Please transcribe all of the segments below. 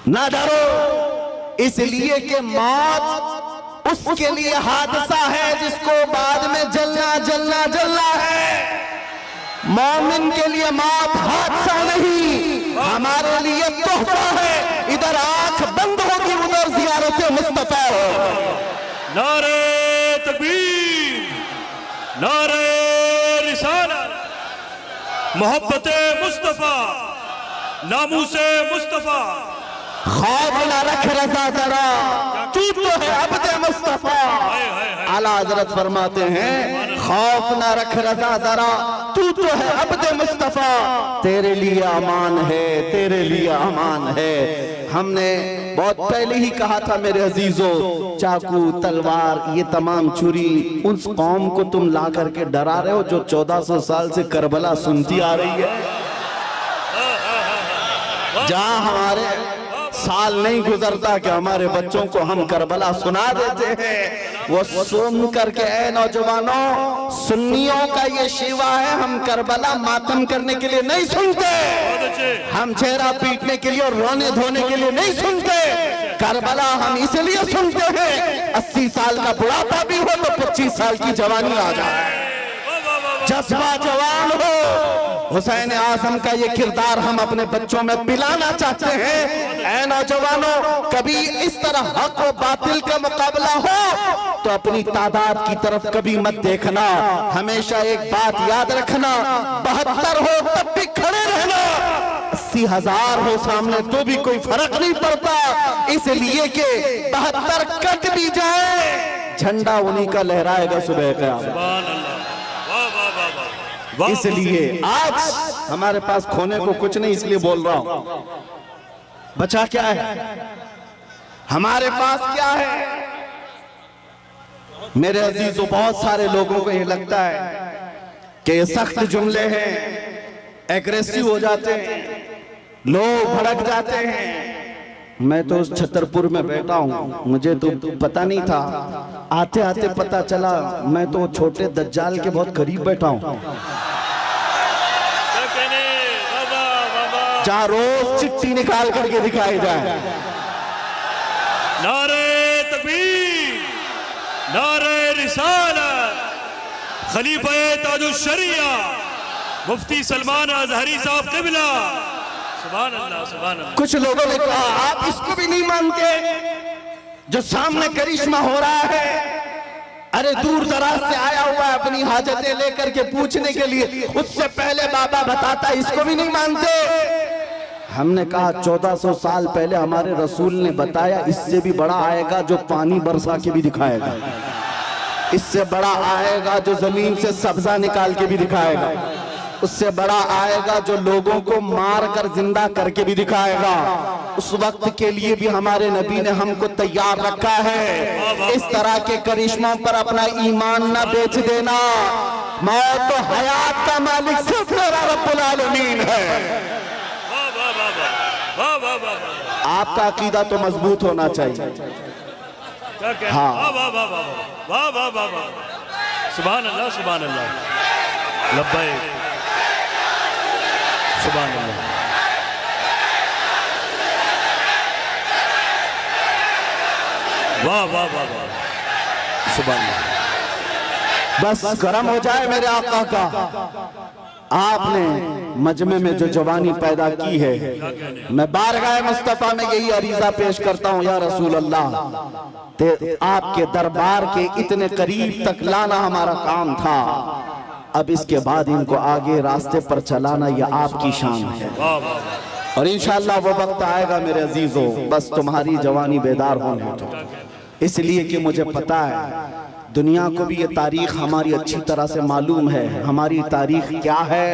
ना डरो, इसलिए कि मौत उसके लिए हादसा है जिसको बाद में जलना जलना जलना है। मोमिन के लिए मौत हादसा नहीं, हमारे लिए तोहफा है। इधर आंख बंद होगी, उधर ज़ियारत मुस्तफा हो। नारे तकबीर, नारे रिसालत, मोहब्बते मुस्तफा, नामूसे मुस्तफा। खौफ ना रख रज़ा जरा, तू तो है अब्दे मुस्तफा। आला हज़रत फरमाते हैं, खौफ ना रख रज़ा जरा, तू तो है अब्दे मुस्तफा। तेरे लिए अमान है, तेरे लिए अमान है। हमने बहुत पहले ही कहा था मेरे अजीजों, चाकू तलवार ये तमाम छुरी उस कौम को तुम ला करके डरा रहे हो जो 1400 साल से करबला सुनती आ रही है। जहां हमारे साल नहीं गुजरता कि हमारे बच्चों को हम करबला सुना देते हैं। वो सुन करके, ऐ नौजवानों, सुन्नियों का ये शिवा है, हम करबला मातम करने के लिए नहीं सुनते, हम चेहरा पीटने के लिए और रोने धोने के लिए नहीं सुनते। करबला हम इसलिए सुनते हैं 80 साल का बुढ़ापा भी हो तो 25 साल की जवानी आ जाए, जज्बा जवान हो। हुसैन आज़म का ये किरदार हम अपने बच्चों में पिलाना चाहते हैं। ऐ नौजवानों, कभी इस तरह हक और बातिल का मुकाबला हो तो अपनी तादाद की तरफ कभी मत देखना। हमेशा एक बात याद रखना, 72 हो तब भी खड़े रहना, 80,000 हो सामने तो भी कोई फर्क नहीं पड़ता, इसलिए कि 72 कट भी जाए, झंडा उन्हीं का लहराएगा सुबह क़यामत। इसलिए आज हमारे पास खोने को कुछ नहीं, इसलिए बोल रहा हूं। बचा क्या है हमारे पास, क्या है मेरे अजीजों? बहुत सारे लोगों को ये लगता है कि ये सख्त जुमले हैं, एग्रेसिव हो जाते हैं, लोग भड़क जाते हैं। मैं तो उस छतरपुर में बैठा हूँ, मुझे तो पता नहीं था, आते आते पता चला मैं तो छोटे दज्जाल के बहुत करीब बैठा हूँ, जहाँ रोज चिट्ठी निकाल करके दिखाई जाए। नारे तकबीर, नारे रिसालत, खलीफा ताजुश शरिया मुफ्ती सलमान अज़हरी साहब क़िबला। सुभान अल्लाह, सुभान अल्लाह। कुछ लोगों ने कहा आप इसको भी नहीं मानते जो सामने करिश्मा हो रहा है? अरे दूर दराज से आया हुआ है अपनी हाजतें लेकर के पूछने के लिए, उससे पहले बाबा बताता, इसको भी नहीं मानते? हमने कहा 1400 साल पहले हमारे रसूल ने बताया, इससे भी बड़ा आएगा जो पानी बरसा के भी दिखाएगा, इससे बड़ा आएगा जो जमीन से सब्जा निकाल के भी दिखाएगा, उससे बड़ा आएगा जो लोगों को मार कर जिंदा करके भी दिखाएगा। उस वक्त के लिए भी हमारे नबी ने हमको तैयार रखा है। इस तरह के करिश्मों पर अपना ईमान ना बेच देना। मौत तो हयात का मालिक सिर्फ मेरा रब्बुल आलमीन है। आपका अकीदा तो मजबूत होना चाहिए। हाँ, सुभान अल्लाह, सुभान अल्लाह, लब्बैक, सुभान अल्लाह। वाह वाह वाह वाह, सुभान अल्लाह। बस गरम हो जाए मेरे आका का। आपने मजमे में जो जवानी पैदा की है, मैं बारगाह मुस्तफा में यही अरीजा पेश करता हूँ, या रसूल अल्लाह, आपके दरबार के इतने करीब तक लाना हमारा काम था, अब इसके बाद इनको आगे रास्ते पर चलाना यह आपकी शान है। और इंशाअल्लाह वो वक्त आएगा मेरे अजीजों, बस तुम्हारी जवानी बेदार होने दो। इसलिए कि मुझे पता है दुनिया को भी ये तारीख हमारी अच्छी तरह से मालूम है। हमारी तारीख क्या है?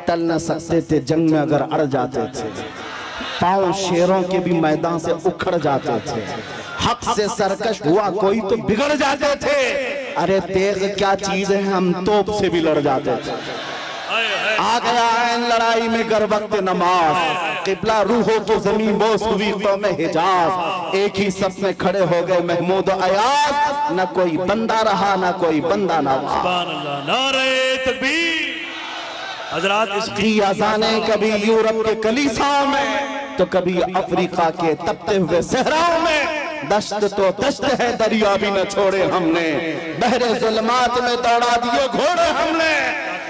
टल न सकते थे जंग में अगर अड़ जाते थे, पांव शेरों के भी मैदान से उखड़ जाते थे, हक से सरकश हुआ कोई तो बिगड़ जाते थे। अरे तेग क्या चीज है, हम तोप से भी लड़ जाते थे। आ गया है लड़ाई में गर वक्त नमाज, किबला रूहों की जमीन बोस हुई कौम हिजाज, एक ही सफ में खड़े हो गए महमूद अयाज, न कोई बंदा रहा न कोई बंदा ना। सुभान अल्लाह, नारे तकबीर। हजरात, इसकी अज़ानें कभी यूरोप के कलीसियाओं में तो कभी अफ्रीका के तपते हुए सहराओं में दश्त तो दश्त है, दरिया भी न छोड़े हमने, बहरे जुल्मात में दौड़ा दिए घोड़े हमने।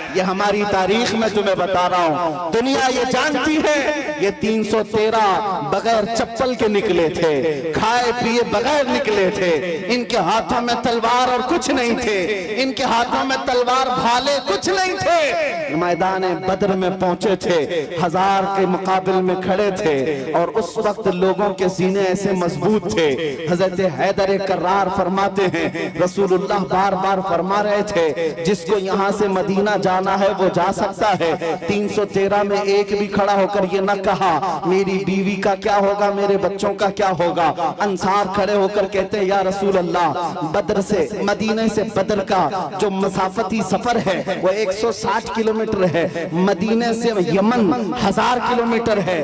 ये हमारी तारीख में तुम्हें बता रहा हूं, दुनिया ये जानती है ये 313 बगैर चप्पल के निकले थे, खाए पिए बगैर निकले थे, इनके हाथों में तलवार और कुछ नहीं थे, इनके हाथों में तलवार भाले कुछ नहीं थे, मैदान बद्र में पहुंचे थे, 1000 के मुकाबले में खड़े थे और उस वक्त लोगों के सीने ऐसे मजबूत थे। हजरत हैदर कर्रार फरमाते हैं, रसूलुल्लाह बार बार फरमा रहे थे जिसको यहाँ से मदीना जाना है वो जा सकता है। 313 में एक भी खड़ा होकर ये न कहा मेरी बीवी का क्या होगा, मेरे बच्चों का क्या होगा। अंसार खड़े होकर कहते हैं या रसूल अल्लाह, बद्र से मदीने से बद्र का जो मसाफती सफर है वो 160 किलोमीटर है, मदीने से यमन 1000 किलोमीटर है।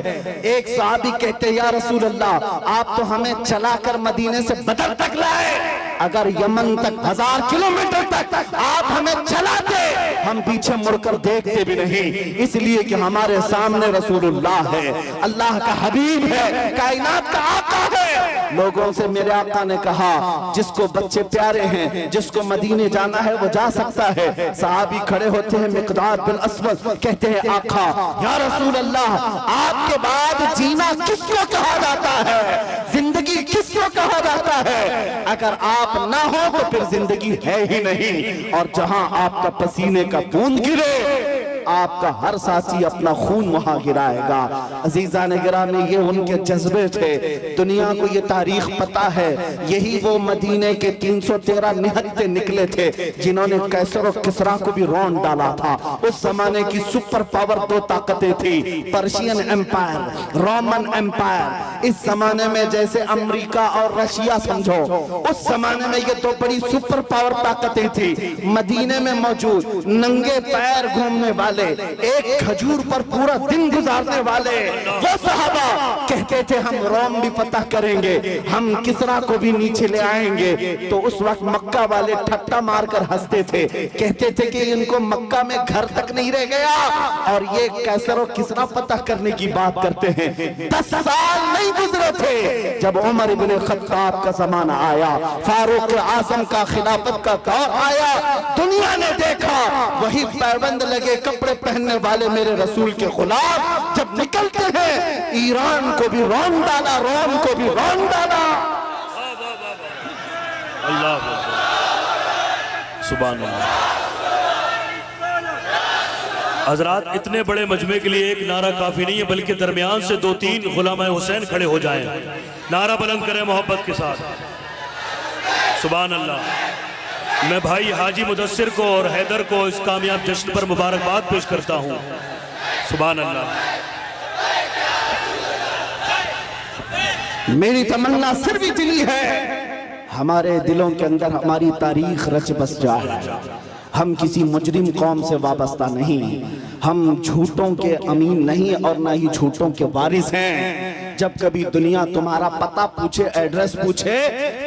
एक सहाबी कहते हैं या रसूल अल्लाह, आप तो हमें चलाकर मदीने से बद्र तक लाए, अगर यमन तक 1000 किलोमीटर तक आप हमें चलाते हम पीछे मुड़कर देखते भी नहीं, इसलिए कि हमारे सामने रसूलुल्लाह है, अल्लाह का हबीब है, कायनात का आका है। लोगों से मेरे आका ने कहा जिसको बच्चे प्यारे हैं, जिसको मदीने जाना है वो जा सकता है। सहाबी खड़े होते हैं, मिक़दार बिन अस्वद कहते हैं आका या रसूल अल्लाह, आपके बाद जीना किसको कहा जाता है, जिंदगी किसको कहा जाता है, अगर आप ना हो तो फिर जिंदगी है ही नहीं। और जहां आपका पसीने का बूंद गिरे आपका हर साथी अपना खून वहां गिराएगा। अजीजा ने गिरामी ये उनके जज्बे थे, दुनिया को ये तारीख पता है, यही वो मदीने के 313 निहत्ते निकले थे जिन्होंने कैसर और किसरा को भी रौंद डाला था। उस जमाने की सुपर पावर 2 ताकतें थी, पर्शियन एम्पायर, रोमन एम्पायर। इस जमाने में जैसे अमेरिका और रशिया समझो, उस जमाने में ये 2 बड़ी सुपर पावर ताकतें थी। मदीने में मौजूद नंगे पैर घूमने वाले, एक खजूर पर पूरा दिन गुजारने वाले वो सहाबा कहते थे हम रोम भी फतह करेंगे, हम किसरा को भी नीचे ले आएंगे। तो उस वक्त मक्का वाले ठट्टा मारकर हंसते थे, कहते थे कि इनको मक्का में घर तक नहीं रह गया और ये कैसर और किसरा फतह करने की बात करते हैं। 10 साल नहीं गुजरे थे जब उमर इब्ने खत्ताब का जमाना आया, फारूक आजम का खिलाफत का दौर आया, दुनिया ने देखा वही पैबंद लगे कपड़े पहनने वाले मेरे रसूल के खिलाफ जब निकलते हैं, ईरान को भी रौंद डाला, रोम को भी रौंद डाला। अल्लाह सुभान अल्लाह। हजरात, इतने बड़े मजमे के लिए एक नारा काफी नहीं है, बल्कि दरमियान से 2-3 गुलाम हुसैन खड़े हो जाएं, नारा बुलंद करें मोहब्बत के साथ। सुभान अल्लाह। मैं भाई हाजी मुदस्सिर को और हैदर को इस कामयाब जश्न पर मुबारकबाद पेश करता हूँ। सुभान अल्लाह। मेरी तमन्ना सिर्फ इतनी है, हमारे दिलों के अंदर हमारी तारीख रच बस जाए। हम किसी मुजरिम कौम से वाबस्ता नहीं, हम झूठों के अमीन नहीं और ना ही झूठों के वारिस हैं। जब कभी दुनिया तुम्हारा पता पूछे, एड्रेस पूछे,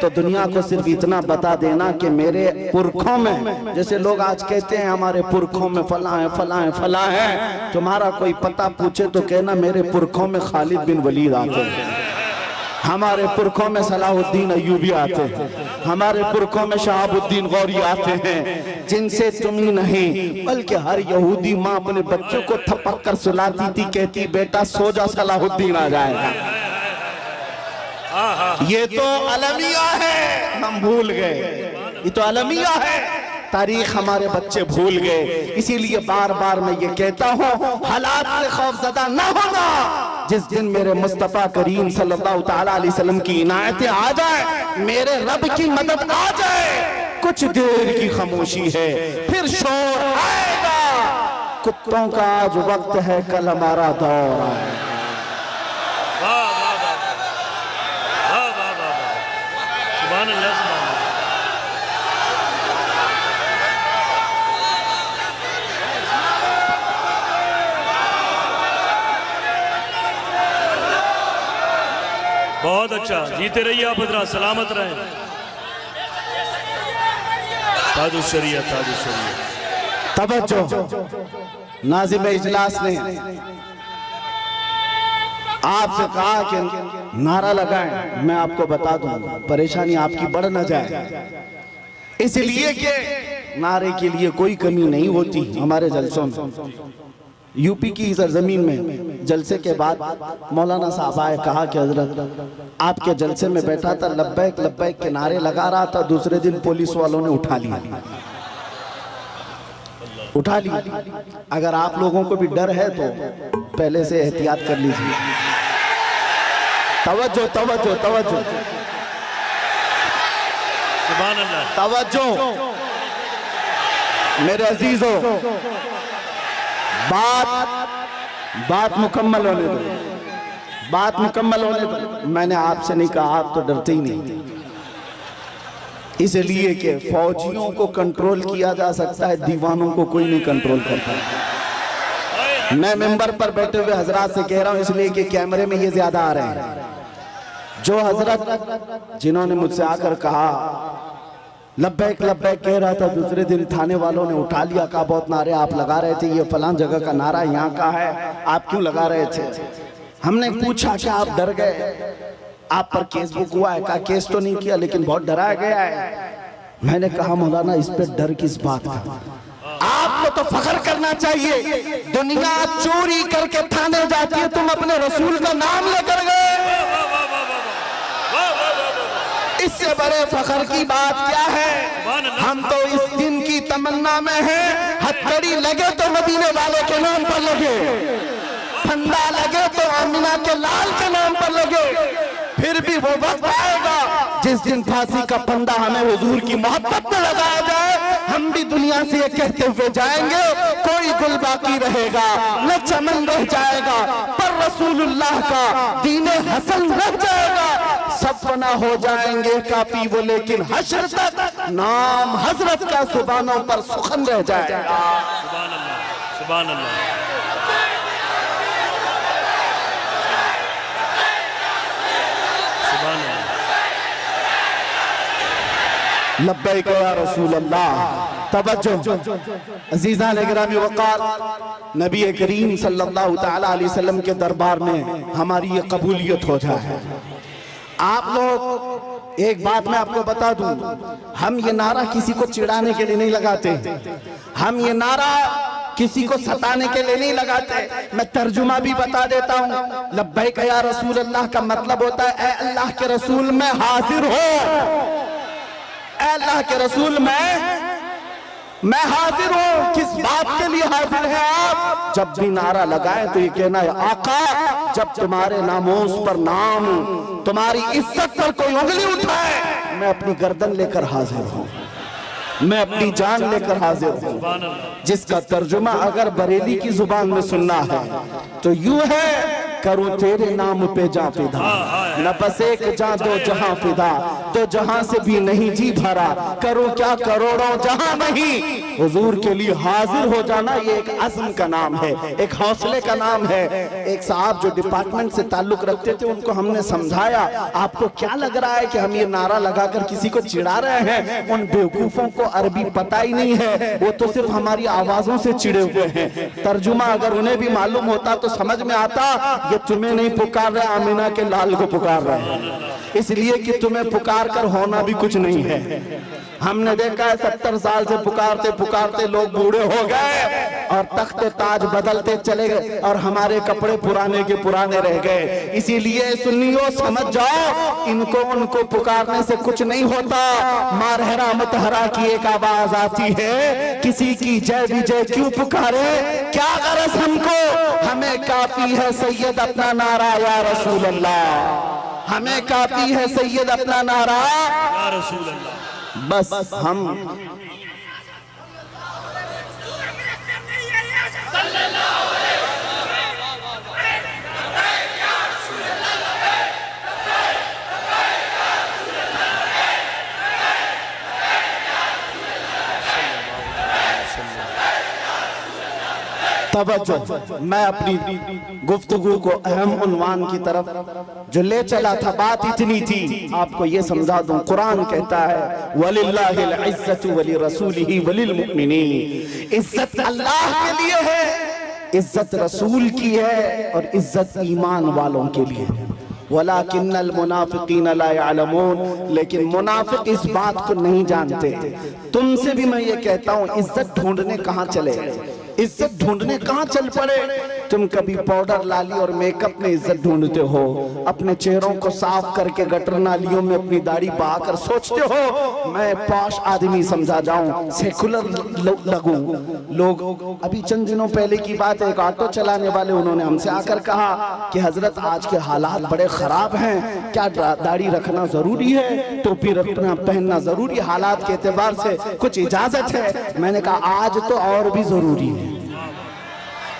तो दुनिया को सिर्फ इतना बता देना कि मेरे पुरखों में, जैसे लोग आज कहते हैं हमारे पुरखों में फला है फला है फला है, तुम्हारा कोई पता पूछे तो कहना मेरे पुरखों में खालिद बिन वलीद आते हैं, हमारे पुरखों में सलाहुद्दीन अय्यूबी आते हैं, हमारे पुरखों में शहाबुद्दीन गौरी आते हैं, जिनसे तुम ही नहीं बल्कि हर यहूदी माँ अपने बच्चों को थपक कर सुलाती थी, कहती बेटा सो जा सलाहुद्दीन आ जाएगा। ये तो अलमिया है, हम भूल गए, ये तो अलमिया है, तारीख हमारे बच्चे भूल गए। इसीलिए बार बार मैं ये कहता हूँ हालात से खौफजदा न होना। जिस दिन मेरे मुस्तफा करीम सल्लल्लाहु तआला अलैहि वसल्लम की इनायतें आ जाए, मेरे रब की मदद आ जाए, कुछ देर की खामोशी है, फिर शोर आएगा। कुत्तों का आज वक्त है, कल हमारा दौर आएगा। सुभान अल्लाह। बहुत अच्छा, जीते रहिए आप हजरात, सलामत रहें। ताजुशरिया ताजुशरिया। तवज्जो, नाज़िम इजलास ने आपसे कहा कि नारा लगाएं, मैं आपको बता दूं परेशानी आपकी बढ़ न जाए, इसलिए कि नारे के लिए कोई कमी नहीं होती हमारे जलसों में। यूपी की सरजमीन में जलसे के बाद मौलाना साहब आए, कहा कि हजरत आपके जलसे में बैठा था, लब्बैक लब्बैक के नारे लगा रहा था, दूसरे दिन पुलिस वालों ने उठा लिया। अगर आप लोगों को भी डर है तो पहले से एहतियात कर लीजिए। तवज्जो तवज्जो तवज्जो सुभान अल्लाह, तवज्जो मेरे अजीजों, बात मुकम्मल होने दो, बात मुकम्मल होने दो। मैंने आपसे नहीं कहा, आप तो डरते ही नहीं, इसलिए कि फौजियों को कंट्रोल किया जा सकता है, दीवानों को कोई नहीं कंट्रोल करता। मैं मेंबर पर बैठे हुए हजरात से कह रहा हूं, इसलिए कि कैमरे में ये ज्यादा आ रहे हैं। जो हजरत जिन्होंने मुझसे आकर कहा लब्बैक लब्बैक कह रहा था, दूसरे दिन थाने वालों ने उठा लिया, कहा बहुत नारे आप लगा रहे थे, ये फलां जगह का नारा यहाँ का है, आप क्यों लगा रहे थे? हमने पूछा कि आप डर गए, आप पर केस बुक हुआ है? कहा केस तो नहीं किया, लेकिन बहुत डराया गया है। मैंने कहा मौलाना इस पे डर किस बात का? आपको तो फख्र करना चाहिए, दुनिया चोरी करके थाने जाती है, तुम अपने रसूल का नाम लेकर गए, इससे बड़े फख्र की बात क्या है? हम तो इस दिन की तमन्ना में हैं, हथकड़ी लगे तो मदीने वाले के नाम पर लगे, फंदा लगे तो आमिना के लाल के नाम पर लगे। फिर भी वो वक्त आएगा जिस दिन फांसी का फंदा हमें हुजूर की मोहब्बत में लगाया जाए, हम भी दुनिया से ये कहते हुए जाएंगे, कोई गुल बाकी रहेगा न चमन रह जाएगा, पर रसूलुल्लाह का दीने हसन रह जाएगा। सब फना हो जाएंगे काफी वो, लेकिन हश्र तक नाम हजरत का सुबानों पर सुखन रह जाएगा। सुभान अल्लाह, सुभान अल्लाह। लब्बैक या रसूल अल्लाह। तवज्जो अजीज़ान गिरामी वक़ार, नबी करीम सल्लल्लाहु तआला अलैहि वसल्लम के दरबार में हमारी ये कबूलियत हो जाए। आप लोग एक बात मैं आपको बता दूं, हम ये नारा किसी को चिढ़ाने के लिए नहीं लगाते, हम ये नारा किसी को सताने के लिए नहीं लगाते। मैं तर्जुमा भी बता देता हूँ। लब्बैक या रसूल अल्लाह का मतलब होता है, ए अल्लाह के रसूल मैं हाजिर हो, अल्लाह के रसूल मैं हाजिर हूं। किस बात के लिए हाजिर है आप? जब भी नारा लगाए तो ये कहना है आका, जब तुम्हारे नामोस पर नाम, तुम्हारी इज्जत पर कोई उंगली उठाए, मैं अपनी गर्दन लेकर हाजिर हूं, मैं अपनी जान लेकर हाजिर हूं। जिसका तर्जुमा अगर बरेली की जुबान में सुनना है तो यूं है, करूं तेरे नाम पे जा फिदा, न बस एक जा दो जहां फिदा, तो जहां से भी नहीं जी भरा, करूं क्या करोड़ों जहां नहीं। हुजूर के लिए हाजिर हो जाना ये एक अज़्म का नाम है, एक हौसले का नाम है। एक साहब जो डिपार्टमेंट से ताल्लुक रखते थे, उनको हमने समझाया, आपको क्या लग रहा है कि हम ये नारा लगाकर किसी को चिढ़ा रहे हैं? उन बेवकूफों को अरबी पता ही नहीं है, वो तो सिर्फ हमारी आवाजों से चिढ़े हुए हैं। तर्जुमा अगर उन्हें भी मालूम होता तो समझ में आता, ये तुम्हें नहीं पुकार रहे, आमिना के लाल को पुकार रहे हैं, इसलिए कि तुम्हें पुकार कर होना भी कुछ नहीं है। हमने देखा है 70 साल से पुकारते पुकारते लोग बूढ़े हो गए और तख्त ताज बदलते चले गए और हमारे कपड़े पुराने के पुराने रह गए। इसीलिए सुन्नियों समझ जाओ, इनको उनको पुकारने से कुछ नहीं होता। मारहरा मतहरा की एक आवाज आती है, किसी की जय विजय क्यों पुकारे, क्या गरज हमको, हमें काफी है सैयद अपना नारा या रसूल अल्लाह, हमें काफी है सैयद अपना नारा या रसूल अल्लाह। बस हम तवज्जो, मैं अपनी गुफ्तगू को अहम उन्वान की तरफ जो ले चला था, बात इतनी थी, आपको ये समझा दूं। कुरान कहता है वलिल्लाहिल इज्जतु वलिरसूलिही वलिल मुमिनीन, इज्जत अल्लाह के लिए है इज्जत रसूल की है और इज्जत ईमान वालों के लिए। वलाकिन्नल मुनाफिकीन ला यअलमून, लेकिन मुनाफिक इस बात को नहीं जानते। तुमसे भी मैं ये कहता हूँ, इज्जत ढूंढने कहाँ चले, इज्जत ढूंढने कहाँ चल पड़े। तुम कभी पाउडर लाली और मेकअप में इज्जत ढूंढते हो, अपने चेहरों को साफ करके गटर नालियों में अपनी दाढ़ी बहाकर सोचते हो मैं पॉश आदमी समझा जाऊं, सेकुलर लगूं। लोग अभी चंद दिनों पहले की बात है, एक ऑटो चलाने वाले उन्होंने हमसे आकर कहा कि हजरत आज के हालात बड़े खराब हैं, क्या दाढ़ी रखना जरूरी है, टोपी रखना पहनना जरूरी, हालात के एतबार से कुछ इजाजत है। मैंने कहा आज तो और भी जरूरी है,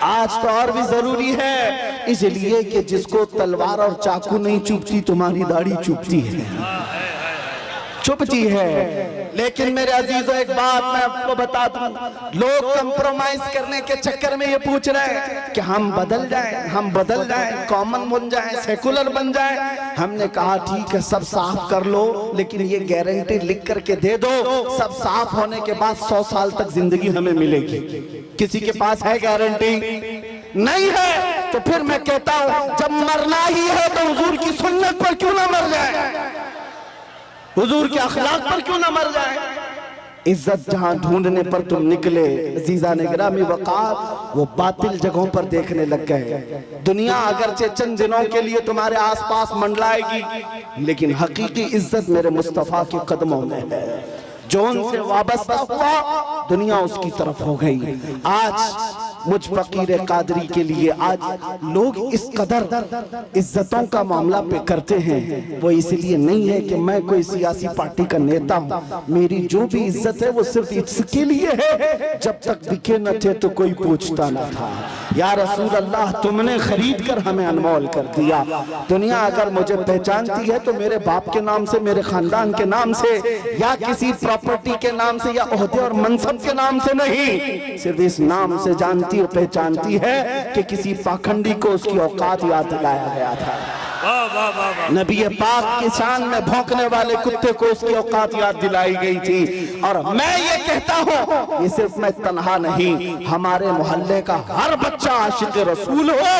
आज तो और भी जरूरी है, इसलिए कि जिसको तलवार और चाकू नहीं चुभती तुम्हारी दाढ़ी चुभती है, चुभती है। लेकिन मेरे अजीजों एक बात मैं आपको बता दूं, लोग कंप्रोमाइज करने के चक्कर में ये पूछ रहे हैं कि हम बदल जाएं, हम बदल जाएं, कॉमन बन जाएं, सेकुलर बन जाएं। हमने कहा ठीक है सब साफ कर लो, लेकिन ये गारंटी लिख करके दे दो सब साफ होने के बाद 100 साल तक जिंदगी हमें मिलेगी। किसी के पास है गारंटी? नहीं है। तो फिर मैं कहता हूं जब मरना ही है तो हुजूर की सुन्नत पर क्यों ना मर जाए, हुजूर के अखलाक पर क्यों ना मर जाए। इज्जत जहां ढूंढने पर तुम निकले अजीजा ने गिरामी वकार, वो बातिल जगहों पर देखने लग गए। दुनिया अगरचे चंद दिनों के लिए तुम्हारे आसपास मंडलाएगी, लेकिन हकीकी इज्जत मेरे मुस्तफा के कदमों में है। जो उनसे वाबस्ता हुआ दुनिया उसकी तरफ हो गई। आज मुझ फकीर कादरी के लिए आज लोग इस कदर इज्जतों का मामला पे करते हैं, वो इसलिए नहीं है कि मैं कोई सियासी पार्टी का नेता हूँ। मेरी जो भी इज्जत है वो सिर्फ इसके लिए है, जब तक दिखे न थे तो कोई पूछता न था। या रसूल अल्लाह तुमने खरीद कर हमें अनमोल कर दिया। दुनिया अगर मुझे पहचानती है तो मेरे बाप के नाम से, मेरे खानदान के नाम से, या किसी प्रॉपर्टी के नाम से, या ओहदे और मनसब के नाम से नहीं, सिर्फ इस नाम से जानती और पहचानती है कि किसी पाखंडी को उसकी औकात याद दिलाया गया था। नबी पाक की शान में भौंकने वाले कुत्ते को उसकी औकात याद दिलाई गई थी। और मैं ये कहता हूँ, ये सिर्फ मैं तन्हा नहीं, हमारे मोहल्ले का हर बच्चा आशिक रसूल हो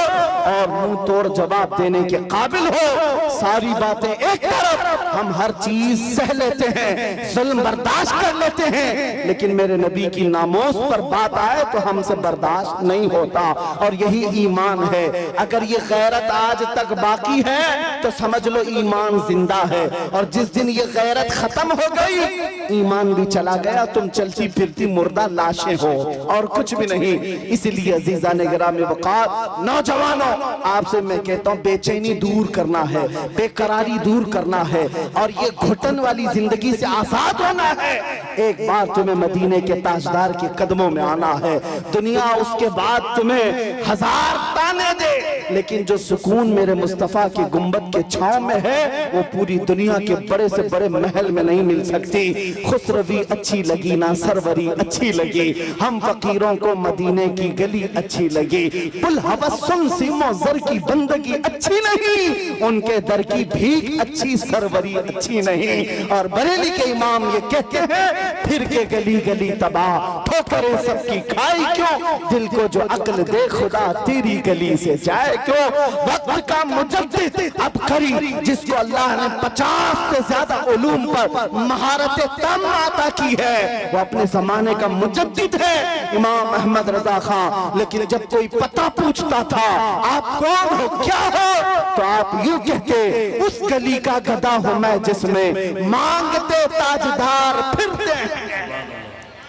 और मुंह तोड़ जवाब देने के काबिल हो। सारी बातें एक तरफ, हम हर चीज सह लेते हैं, जुल्म बर्दाश्त कर लेते हैं, लेकिन मेरे नबी की नामोस पर बात आए तो हमसे बर्दाश्त नहीं होता। और यही ईमान है। अगर ये गैरत आज तक बाकी है तो समझ लो ईमान जिंदा है, और जिस दिन ये गैरत खत्म हो गई ईमान भी चला गया, तुम चलती फिरती मुर्दा लाशें हो और कुछ भी नहीं। इसलिए अजीजा ने गिरामी वक़ार, नौजवानों आपसे मैं कहता हूँ बेचैनी दूर करना है, बेकरारी दूर करना है, और ये घुटन वाली जिंदगी से आजाद होना है। एक बार तुम्हें मदीने के ताजदार के कदमों में आना है। दुनिया उसके बाद तुम्हें 1000 ताने दे, लेकिन जो सुकून मेरे मुस्तफा के गुंबद के छांव में है वो पूरी दुनिया के बड़े से बड़े महल में नहीं मिल सकती। खुसरवी अच्छी लगी ना सरवरी अच्छी लगी, हम फकीरों को मदीने की गली अच्छी लगी। पुल हवस सुन सीमो जर की बंदगी अच्छी नहीं, उनके दर की भीख अच्छी सरवरी अच्छी नहीं। और बरेली के इमाम ये कहते हैं, फिर के गली गली तबाह ठोकरें सबकी खाई क्यों, दिल को जो अक्ल दे खुदा तेरी गली से जाए क्यों। वक्त का मुजद्दिद अब करी जिसको अल्लाह ने 50 से ज्यादा उलूम पर महारत तम अता की है, वो अपने जमाने का मुजद्दिद है इमाम अहमद रजा खान। लेकिन जब कोई पता पूछता था आप कौन हो क्या हो, तो आप यूं कहते उस गली का गधा हूं मैं जिसमें मांगते ताजदार फिरते हैं।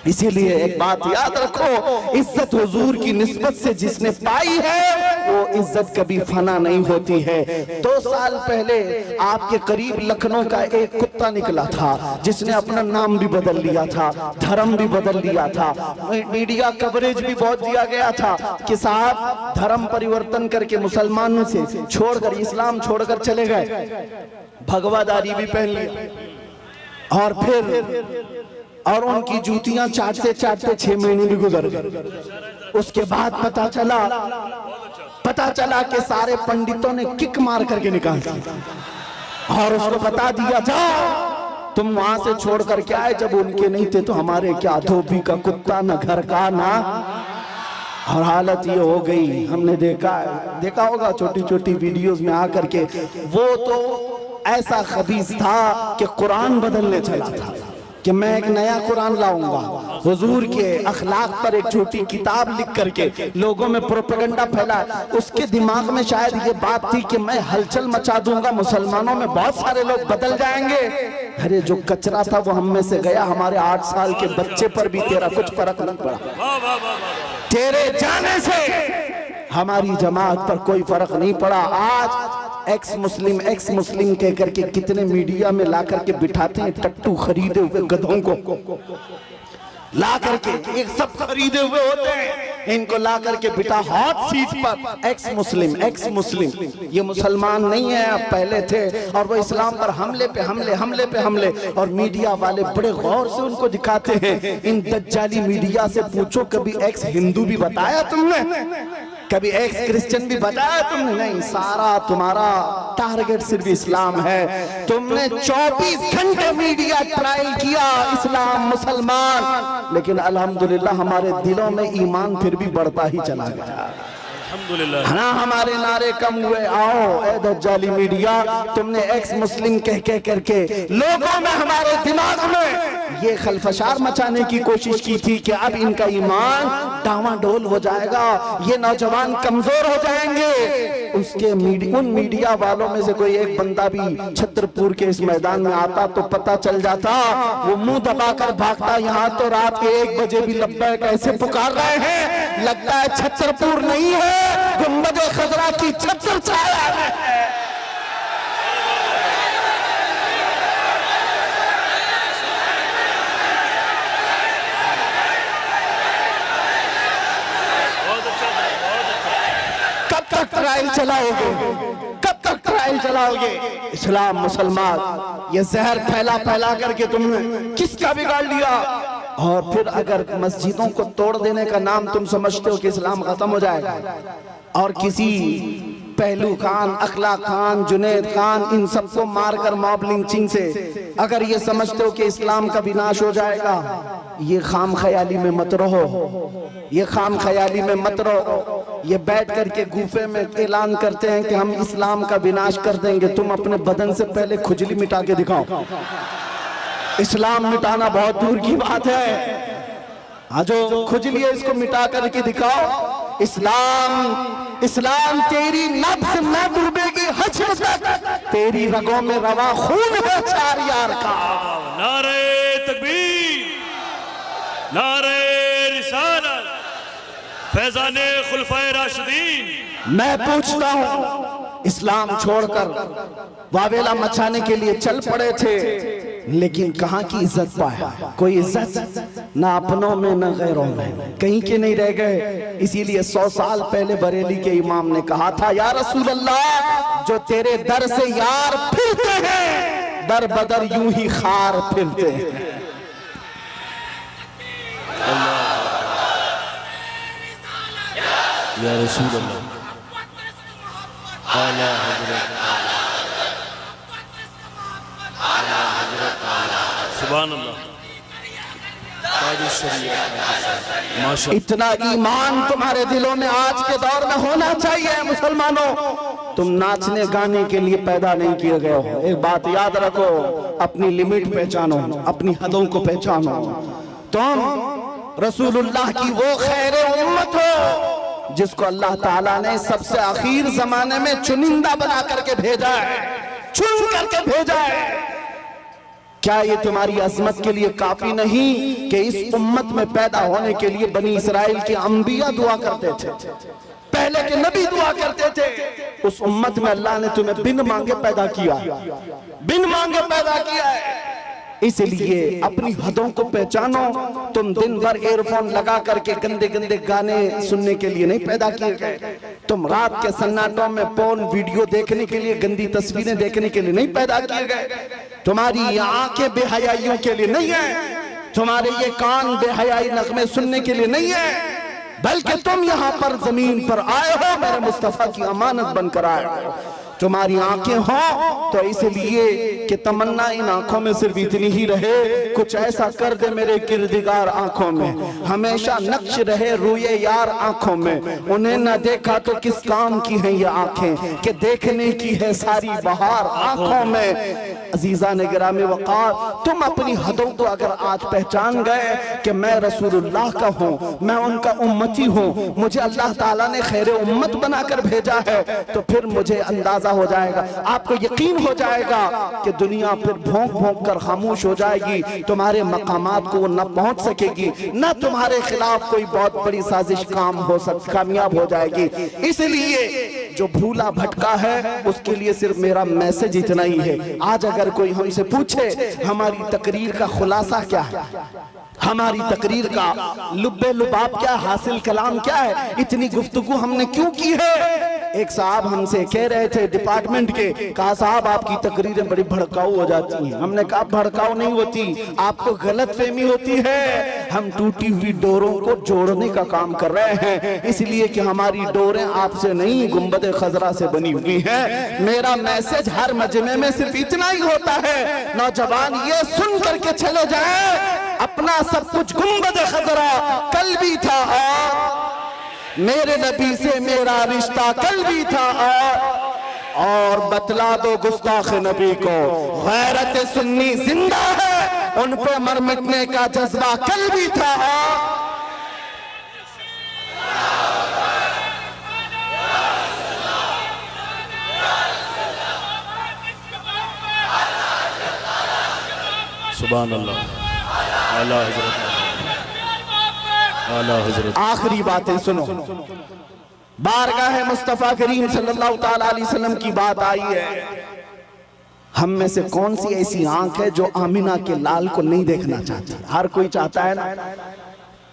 इसीलिए एक बात याद रखो, इज्जत हुजूर की निस्बत से जिसने पाई है वो इज्जत कभी फना नहीं होती है। 2 साल पहले आपके करीब लखनऊ का एक कुत्ता निकला था जिसने अपना नाम भी बदल लिया था, धर्म भी बदल लिया था, मीडिया कवरेज भी बहुत दिया गया था कि साहब धर्म परिवर्तन करके मुसलमानों से छोड़कर इस्लाम छोड़कर चले गए, भगवादारी भी पहन लिया, और फिर और उनकी जूतियां चाटते चाटते 6 महीने भी गुजर गए। उसके बाद पता चला कि सारे पंडितों ने किक मार करके निकाल दिया और उसको बता दिया जाओ तुम वहां से छोड़ करके आए, जब उनके नहीं थे तो हमारे क्या, धोबी का कुत्ता न घर का ना। और हालत ये हो गई, हमने देखा होगा छोटी छोटी वीडियोस में आकर के, वो तो ऐसा खबीस था कि कुरान बदलने चला था कि मैं एक नया कुरान लाऊंगा। हुजूर के अखलाक पर एक छोटी किताब लिख करके लोगों में प्रोपेगेंडा फैला। उसके दिमाग में शायद ये बात थी कि मैं हलचल मचा दूंगा, मुसलमानों में बहुत सारे लोग बदल जाएंगे। अरे जो कचरा था वो हम में से गया। हमारे 8 साल के बच्चे पर भी तेरा कुछ फर्क नहीं पड़ा। तेरे जाने से हमारी जमात पर कोई फर्क नहीं पड़ा। आज एक्स मुस्लिम कह करके कितने मीडिया में ला करके बिठाते हैं टट्टू खरीदे हुए गधों को ला करके, एक सब खरीदे हुए होते हैं, इनको ला करके बिठा हॉट सीट पर एक्स मुस्लिम। ये मुसलमान नहीं है, अब पहले थे, और वो इस्लाम पर हमले पे हमले। और मीडिया वाले बड़े गौर से उनको दिखाते हैं। इन दज्जाली मीडिया से पूछो, कभी एक्स हिंदू भी बताया तुमने? कभी एक्स क्रिश्चियन भी बताया तुमने? नहीं, सारा तुम्हारा टारगेट सिर्फ इस्लाम है। तुमने 24 घंटे मीडिया ट्रायल किया, इस्लाम मुसलमान, लेकिन अल्हम्दुलिल्लाह हमारे दिलों में ईमान फिर भी बढ़ता ही चला गया। अल्हम्दुलिल्लाह ना हमारे नारे कम हुए। आओ ए दज्जाली मीडिया, तुमने एक्स मुस्लिम कह करके लोगों में, हमारे दिमाग में ये खलफशार मचाने की कोशिश की थी कि अब इनका ईमान डावाडोल हो जाएगा, ये नौजवान कमजोर हो जाएंगे। उसके उन मीडिया वालों में से कोई एक बंदा भी छतरपुर के इस मैदान में आता तो पता चल जाता, वो मुंह दबाकर भागता। यहाँ तो रात के 1 बजे भी लब्बैक कैसे पुकार रहे हैं, लगता है छतरपुर नहीं है, गुंबद खजरा की छतर छाया है। कब तक ट्रायल चलाओगे? कब तक ट्रायल चलाओगे? इस्लाम मुसलमान, ये जहर फैला करके तुमने किसका बिगाड़ लिया। और फिर अगर मस्जिदों को तोड़ देने का नाम तुम समझते हो कि इस्लाम खत्म हो जाएगा, और किसी पहलू खान, अखला खान, जुनैद खान, इन सबको मारकर मॉब लिंचिंग से अगर ये समझते हो कि इस्लाम का विनाश हो जाएगा, ये खाम ख्याली में मत रहो, ये खाम ख्याली में मत रहो। ये बैठ करके गुफे में ऐलान करते हैं कि हम इस्लाम का विनाश कर देंगे। तुम अपने बदन से पहले खुजली मिटा के दिखाओ। इस्लाम मिटाना बहुत दूर की बात है। हाँ, जो खुजली है इसको मिटा करके दिखाओ। इस्लाम तेरी नब्ज न डूबेगी हश्र तक, तेरी रगों में रवा खून है 4 यार का। नारे तकबीर, नारे रिसालत, फैज़ाने खुलफाए राशिदीन। मैं पूछता हूँ, इस्लाम छोड़कर वावेला मचाने के लिए चल पड़े थे, लेकिन कहाँ की इज्जत पाया? कोई इज्जत ना अपनों में न गैरों में, कहीं के नहीं रह गए। इसीलिए 100 साल पहले बरेली के इमाम ने कहा था, या रसूल अल्लाह, जो तेरे दर से यार फिरते हैं, दर बदर यूं ही खार फिरते हैं। या रसूल अल्लाह, आला हज़रत, सुभान अल्लाह। इतना ईमान तुम्हारे दिलों में आज के दौर में होना चाहिए। मुसलमानों, तुम नाचने गाने के लिए पैदा नहीं किए गए हो। एक बात याद रखो, अपनी लिमिट पहचानो, अपनी हदों को पहचानो। तुम रसूलुल्लाह की वो खैर उम्मत हो जिसको अल्लाह ताला ने सबसे आखिर जमाने में चुनिंदा बना करके भेजा है, चुन करके भेजा है। क्या ये तुम्हारी अजमत के लिए काफी नहीं कि इस उम्मत में पैदा होने के लिए बनी इसराइल के अंबिया दुआ करते थे, पहले के नबी दुआ करते थे? उस उम्मत में अल्लाह ने तुम्हें बिन मांगे पैदा किया, बिन मांगे पैदा किया है। इसलिए अपनी हदों को पहचानो। तुम दिन भर एयरफोन लगा करके गंदे गंदे गाने सुनने के लिए नहीं पैदा किए गए। तुम रात के सन्नाटों में पोर्न वीडियो देखने के लिए, गंदी तस्वीरें देखने के लिए नहीं पैदा किए गए। तुम्हारी ये आंखें बेहयाइयों के लिए नहीं है, तुम्हारे ये कान बेहयाई नगमे सुनने के लिए नहीं है, बल्कि तुम यहाँ पर जमीन पर आए हो, मेरे मुस्तफा की अमानत बनकर आए हो। तुम्हारी आंखें हों तो इसलिए कि तमन्ना इन आंखों में सिर्फ इतनी ही रहे, कुछ ऐसा कर दे मेरे किरदगार आंखों में, हमेशा नक्श रहे रूए यार आंखों में। उन्हें न देखा तो किस काम की हैं ये आंखें कि देखने की है सारी बहार आंखों में। अजीजा ने गिरामी वक़ार, तुम अपनी हदों को अगर आज पहचान गए कि मैं रसूलुल्लाह का हूँ, मैं उनका उम्मती हूँ, मुझे अल्लाह ताला ने खैर उम्मत बनाकर भेजा है, तो फिर मुझे अंदाजा हो जाएगा, आपको यकीन हो जाएगा कि दुनिया फिर भौंक भौंक कर खामोश हो जाएगी, तुम्हारे मकामात को वो न पहुंच सकेगी, न तुम्हारे खिलाफ कोई बहुत बड़ी साजिश कामयाब हो जाएगी। इसलिए जो भूला भटका है उसके लिए सिर्फ मेरा मैसेज इतना ही है। आज अगर कोई हमसे पूछे हमारी तकरीर का खुलासा क्या है, हमारी तकरीर का लुब्बे लुबाब क्या, हासिल कलाम क्या है, इतनी गुफ्तगू हमने क्यों की है। एक साहब हमसे कह रहे थे डिपार्टमेंट के, कहा साहब आपकी तकरीरें बड़ी भड़काऊ हो जाती हैं। हमने कहा भड़काऊ नहीं होती, आपको गलत फहमी होती है। हम टूटी हुई डोरों को जोड़ने का काम कर रहे हैं, इसलिए कि हमारी डोरें आपसे नहीं गुंबद खजरा से बनी हुई हैं। मेरा मैसेज हर मजमे में सिर्फ इतना ही होता है, नौजवान ये सुन करके चले जाए अपना सब कुछ गुंबद खजरा कल भी था और मेरे नबी से मेरा रिश्ता कल भी था और बतला दो गुस्ताख नबी को गैरत सुन्नी जिंदा है, उन पे मर मिटने का जज्बा कल भी था। सुभान अल्लाह, आला हज़रत, आला हज़रत। आखिरी बातें सुनो, बारगाह मुस्तफ़ा करीम सल्लल्लाहु ताला अलैहि वसल्लम की बात आई है। हम में से कौन सी ऐसी आंख है जो आमिना के लाल को नहीं देखना चाहती? हर कोई चाहता है ना।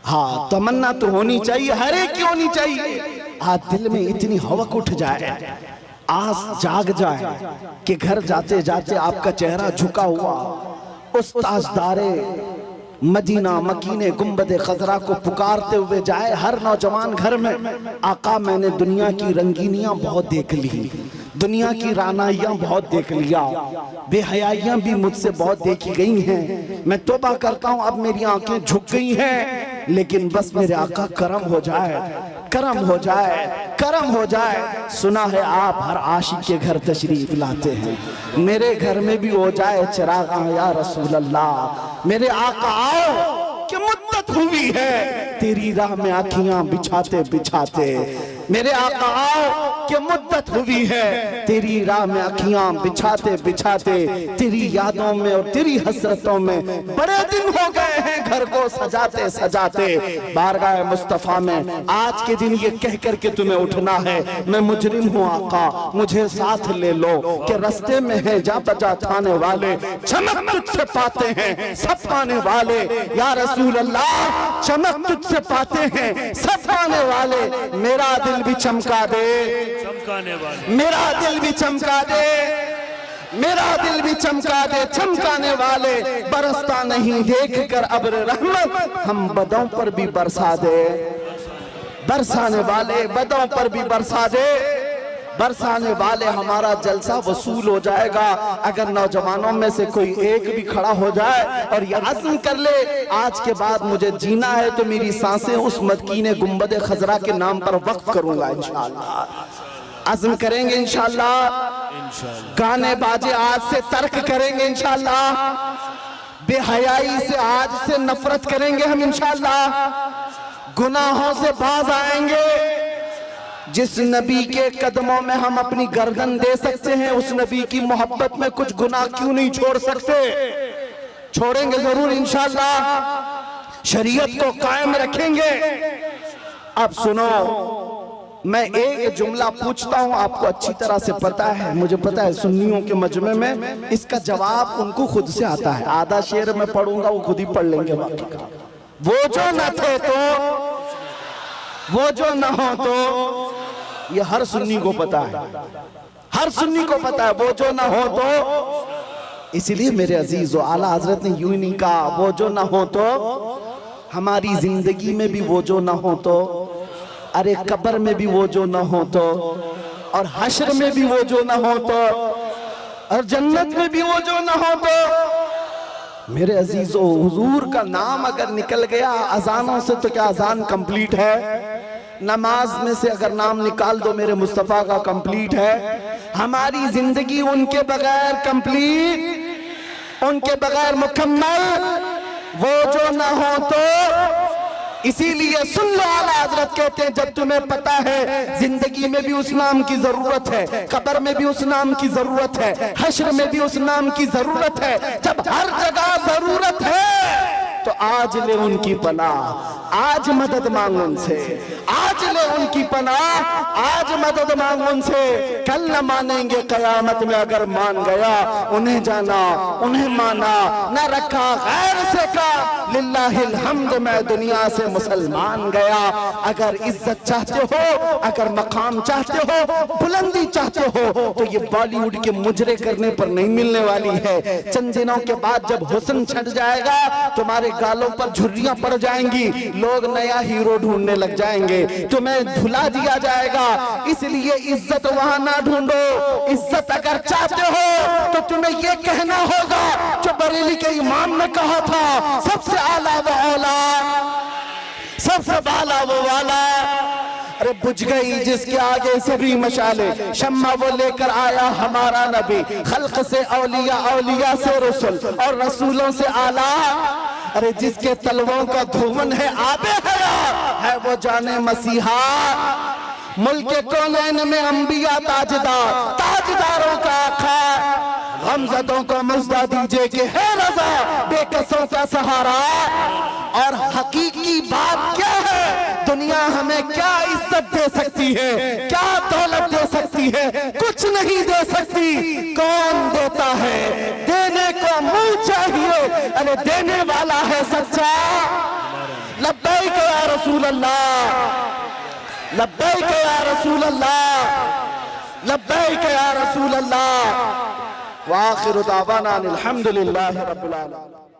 हाँ, तमन्ना तो होनी चाहिए, हर एक की होनी चाहिए। आज दिल में इतनी हवक उठ जाए, आस जाग जाए कि घर जाते जाते आपका चेहरा झुका हुआ उस ताजदारे मदीना मकीने गुंबद खजरा को पुकारते हुए जाए हर नौजवान घर में। आका मैंने दुनिया की रंगीनियां बहुत देख ली, दुनिया की रानाइयां बहुत देख लिया, बेहयाइयां भी मुझसे बहुत देखी गई हैं। मैं तौबा करता हूं अब मेरी आंखें झुक गई हैं, लेकिन बस मेरे आका करम हो जाए, करम हो जाए, करम हो जाए। सुना है आप हर आशिक के घर तशरीफ लाते हैं, मेरे घर में भी हो जाए चिरागा या रसूल अल्लाह। मेरे आका आओ कि मुद्दत हुई है तेरी राह में आँखियां बिछाते बिछाते, मेरे आका आओ कि मुद्दत हुई है तेरी राह में आँखियां बिछाते बिछाते, तेरी यादों में और तेरी हसरतों में बड़े दिन हो गए हैं घर को सजाते सजाते। बारगाह मुस्तफा में आज के दिन ये कह करके तुम्हें उठना है, मैं मुजरिम हूँ आका मुझे साथ ले लो, कि रास्ते में है जा बजा थाने वाले, चमक तुझसे पाते हैं सब पाने वाले, या रसूल अल्लाह चमक तुझसे पाते हैं सब पाने वाले। मेरा दिल भी चमका दे, चमकाने वाले, मेरा दिल भी चमका दे, मेरा दिल भी चमका दे, चमकाने वाले। बरसता नहीं देख कर अब्र रहमत, हम बदों पर भी बरसा दे, बरसाने वाले बदों पर भी बरसा दे, बरसाने वाले। हमारा जलसा वसूल हो जाएगा अगर नौजवानों में से कोई एक भी खड़ा हो जाए और ये अज़्म कर ले आज के बाद मुझे जीना है तो मेरी सांसें उस मदकीने गुंबद खजरा के नाम पर वक्फ करूंगा इंशाअल्लाह। अज़्म करेंगे इंशाअल्लाह, गाने बाजे आज से तर्क करेंगे इंशाअल्लाह, बेहयाई से आज से नफरत करेंगे हम इंशाअल्लाह, गुनाहों से बाज आएंगे। जिस नबी के कदमों में हम अपनी गर्दन दे सकते हैं उस नबी की मोहब्बत में कुछ गुनाह क्यों नहीं छोड़ सकते? छोड़ेंगे जरूर इंशाअल्लाह, शरीयत को कायम रखेंगे। अब सुनो, मैं एक जुमला पूछता हूं, आपको अच्छी तरह से पता है, मुझे पता है सुन्नियों के मजमे में इसका जवाब उनको खुद से आता है। आधा शेर मैं पढ़ूंगा वो खुद ही पढ़ लेंगे बाकी का। वो जो न थे तो, वो जो न हो तो, ये हर सुन्नी को पता है, हर सुन्नी को पता है वो जो ना हो तो। इसलिए मेरे अजीज आला हजरत ने यूं ही नहीं कहा वो जो ना हो तो, हमारी जिंदगी में भी वो जो ना हो तो, अरे कब्र में भी वो जो ना हो तो, और हश्र में भी वो जो ना हो तो, और जन्नत में भी वो जो ना हो तो। मेरे अजीजों, हुजूर का नाम अगर निकल गया अजानों से तो क्या अजान कंप्लीट है? नमाज में से अगर नाम निकाल दो मेरे मुस्तफा का कंप्लीट है। हमारी जिंदगी उनके बगैर कंप्लीट, उनके बगैर मुकम्मल वो जो ना हो तो। इसीलिए सुन लो, आला हजरत कहते हैं जब तुम्हें पता है जिंदगी में भी उस नाम की जरूरत है, कब्र में भी उस नाम की जरूरत है, हश्र में भी उस नाम की जरूरत है, जब हर जगह जरूरत है तो आज ले उनकी पनाह, आज मदद मांग उनसे, आज ले उनकी पनाह, आज मदद मांग उनसे। कल न मानेंगे कयामत में, अगर मान गया उन्हें जाना, उन्हें माना, न रखा गैर से का, लिल्लाहिल हम्द मैं दुनिया से मुसलमान गया। अगर इज्जत चाहते हो, अगर मकाम चाहते हो, बुलंदी चाहते हो तो ये बॉलीवुड के मुजरे करने पर नहीं मिलने वाली है। चंद दिनों के बाद जब हुस्न छट जाएगा, तुम्हारे गालों पर झुर्रियां पड़ जाएंगी, लोग नया हीरो ढूंढने लग जाएंगे, तुम्हें भुला दिया जाएगा। इसलिए इज्जत वहां ना ढूंढो। इज्जत अगर चाहते हो तो तुम्हें ये कहना होगा जो बरेली के इमाम ने कहा था, सबसे आला वो औला, सबसे बाला वो वाला। अरे बुझ गई जिसके आगे सभी मशाले, शम्मा वो लेकर आया हमारा नबी, खल्क से औलिया, औलिया से रसूल और रसूलों से आला। अरे जिसके तलवों का धुवन है आबे हयात, है वो जाने मसीहा। मुल्क कौनैन में अंबिया ताजदार, ताजदारों का आका, गमज़दों को मज़दा दीजिए कि है रज़ा, बेकसों का सहारा। और हकीकी बात क्या है, दुनिया हमें क्या इज्जत दे सकती है, क्या दौलत दे सकती है? कुछ नहीं दे सकती। कौन देता है? देने को मुंह चाहिए, अरे देने वाला है सच्चा। लब्बैक या रसूल अल्लाह, लब्बैक या रसूल अल्लाह, लब्बैक या रसूल अल्लाह। व आखिरु दावाना अनिल हम्दुलिल्लाहि रब्बिल आलमीन।